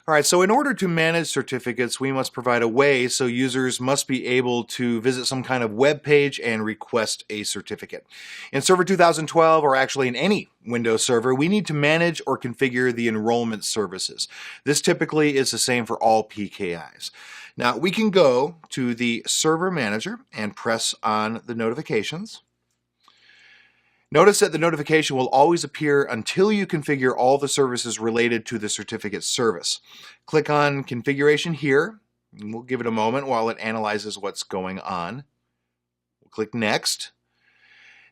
All right, so in order to manage certificates, we must provide a way so users must be able to visit some kind of web page and request a certificate. In Server 2012, or actually in any Windows server, we need to manage or configure the enrollment services. This typically is the same for all PKIs. Now, we can go to the Server Manager and press on the notifications. Notice that the notification will always appear until you configure all the services related to the certificate service. Click on Configuration here, and we'll give it a moment while it analyzes what's going on. We'll click Next.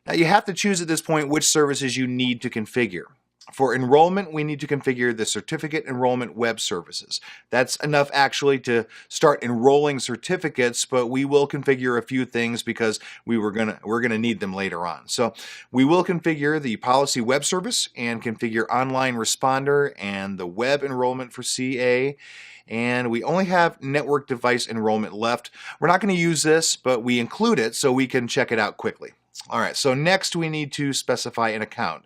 Now you have to choose at this point which services you need to configure. For enrollment, we need to configure the certificate enrollment web services. That's enough actually to start enrolling certificates, but we will configure a few things because we're gonna need them later on. So we will configure the policy web service and configure online responder and the web enrollment for CA. And we only have network device enrollment left. We're not going to use this, but we include it so we can check it out quickly. All right, so next we need to specify an account.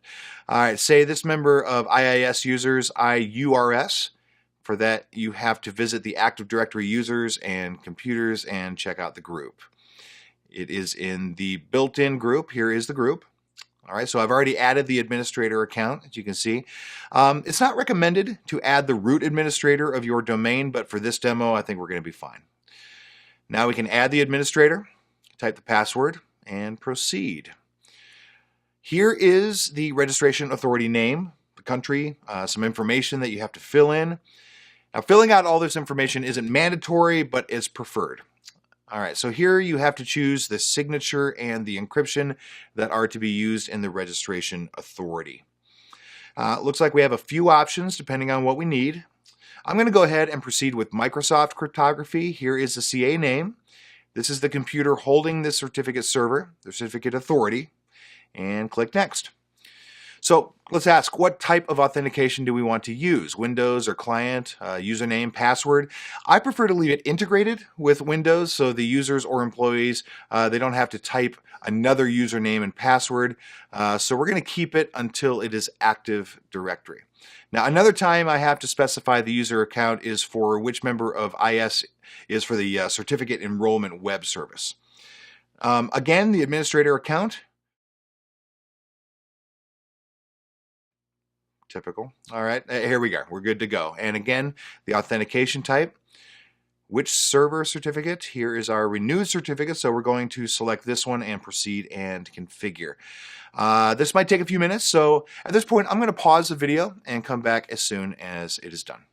All right, say this member of IIS users IURS. For that, you have to visit the Active Directory users and computers and check out the group. It is in the built-in group. Here is the group. All right, so I've already added the administrator account, as you can see. It's not recommended to add the root administrator of your domain, but for this demo, I think we're going to be fine. Now we can add the administrator, type the password, and proceed. Here is the registration authority name, the country, some information that you have to fill in. Now, filling out all this information isn't mandatory, but is preferred. All right, so here you have to choose the signature and the encryption that are to be used in the registration authority. Looks like we have a few options depending on what we need. I'm going to go ahead and proceed with Microsoft Cryptography. Here is the CA name. This is the computer holding the certificate server, the certificate authority, and click Next. So let's ask, what type of authentication do we want to use? Windows or client, username, password? I prefer to leave it integrated with Windows so the users or employees, they don't have to type another username and password. So we're going to keep it until it is Active Directory. Now, another time I have to specify the user account is for which member of IS is for the certificate enrollment web service. Again, the administrator account. Typical. All right, here we go. We're good to go. And again, the authentication type. Which server certificate? Here is our renewed certificate, so we're going to select this one and proceed and configure. This might take a few minutes, so at this point, I'm going to pause the video and come back as soon as it is done.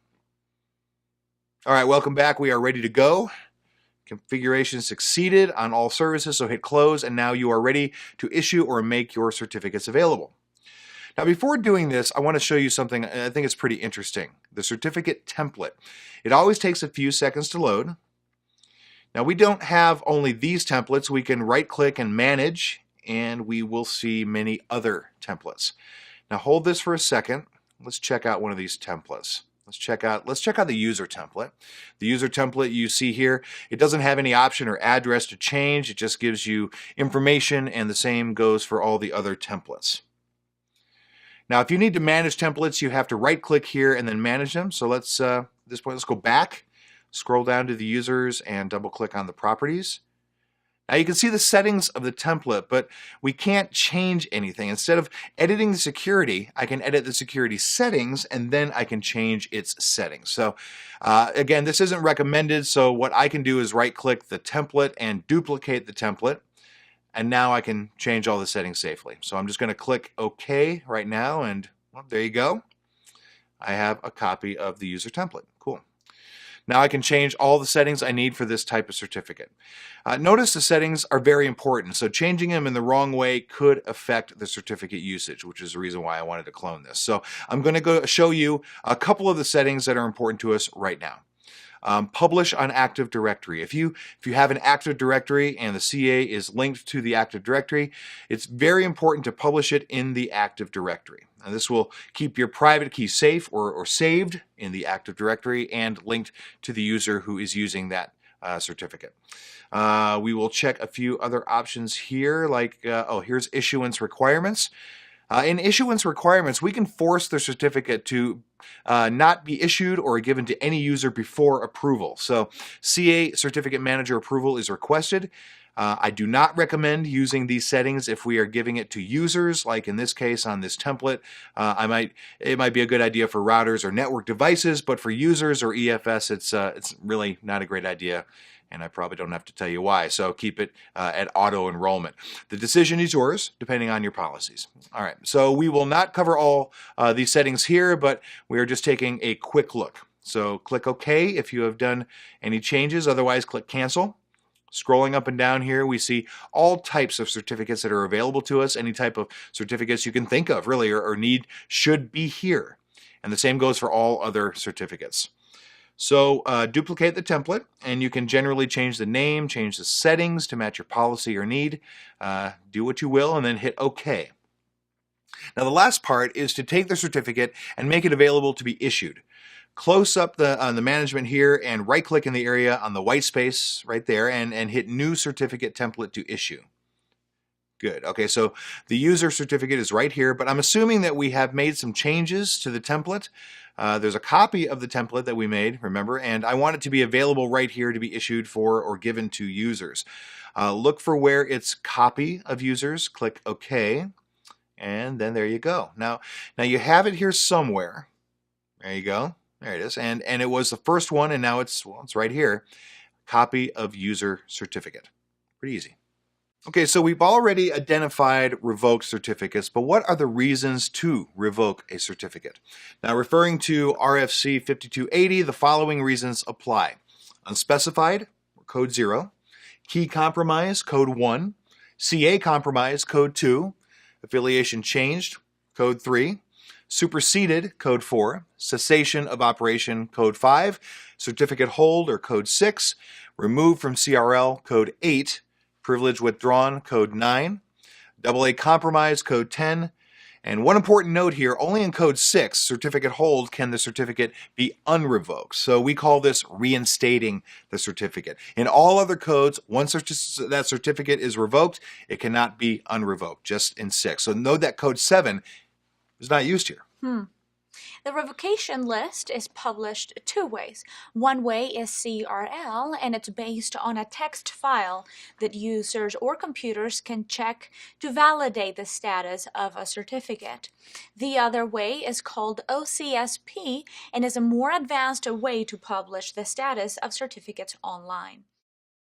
All right, welcome back. We are ready to go. Configuration succeeded on all services, so hit close, and now you are ready to issue or make your certificates available. Now, before doing this, I want to show you something I think is pretty interesting. The certificate template. It always takes a few seconds to load. Now, we don't have only these templates. We can right-click and manage, and we will see many other templates. Now, hold this for a second. Let's check out one of these templates. Let's check out the user template. The user template you see here, it doesn't have any option or address to change. It just gives you information, and the same goes for all the other templates. Now, if you need to manage templates, you have to right-click here and then manage them. So let's, at this point, let's go back, scroll down to the users, and double-click on the properties. Now, you can see the settings of the template, but we can't change anything. Instead of editing the security, I can edit the security settings, and then I can change its settings. So, again, this isn't recommended, so what I can do is right-click the template and duplicate the template. And now I can change all the settings safely. So I'm just going to click OK right now, and well, there you go. I have a copy of the user template. Cool. Now I can change all the settings I need for this type of certificate. Notice the settings are very important, so changing them in the wrong way could affect the certificate usage, which is the reason why I wanted to clone this. So I'm going to go show you a couple of the settings that are important to us right now. Publish on Active Directory. If you have an Active Directory and the CA is linked to the Active Directory, it's very important to publish it in the Active Directory. And this will keep your private key safe or saved in the Active Directory and linked to the user who is using that certificate. We will check a few other options here, like, here's issuance requirements. In issuance requirements, we can force the certificate to not be issued or given to any user before approval. So CA Certificate Manager approval is requested. I do not recommend using these settings if we are giving it to users, like in this case on this template. It might be a good idea for routers or network devices, but for users or EFS, it's really not a great idea. And I probably don't have to tell you why, so keep it at auto enrollment. The decision is yours, depending on your policies. All right, so we will not cover all these settings here, but we are just taking a quick look. So click OK if you have done any changes, otherwise click Cancel. Scrolling up and down here, we see all types of certificates that are available to us. Any type of certificates you can think of, really, or need should be here. And the same goes for all other certificates. So duplicate the template, and you can generally change the name, change the settings to match your policy or need. Do what you will, and then hit OK. Now the last part is to take the certificate and make it available to be issued. Close up on the management here and right-click in the area on the white space right there and hit New Certificate Template to Issue. Good. Okay, so the user certificate is right here, but I'm assuming that we have made some changes to the template. There's a copy of the template that we made, remember, and I want it to be available right here to be issued for or given to users. Look for where it's Copy of Users, click OK, and then there you go. Now you have it here somewhere. There you go. There it is. And it was the first one, and now it's right here. Copy of User Certificate. Pretty easy. Okay, so we've already identified revoked certificates, but what are the reasons to revoke a certificate? Now, referring to RFC 5280, the following reasons apply. Unspecified, code 0. Key compromise, code 1. CA compromise, code 2. Affiliation changed, code 3. Superseded, code 4. Cessation of operation, code 5. Certificate hold, or code 6. Removed from CRL, code 8. Privilege withdrawn, code 9. AA compromise, code 10. And one important note here, only in code 6, certificate hold, can the certificate be unrevoked. So we call this reinstating the certificate. In all other codes, once that certificate is revoked, it cannot be unrevoked, just in 6. So note that code 7 is not used here. The revocation list is published 2 ways. One way is CRL, and it's based on a text file that users or computers can check to validate the status of a certificate. The other way is called OCSP and is a more advanced way to publish the status of certificates online.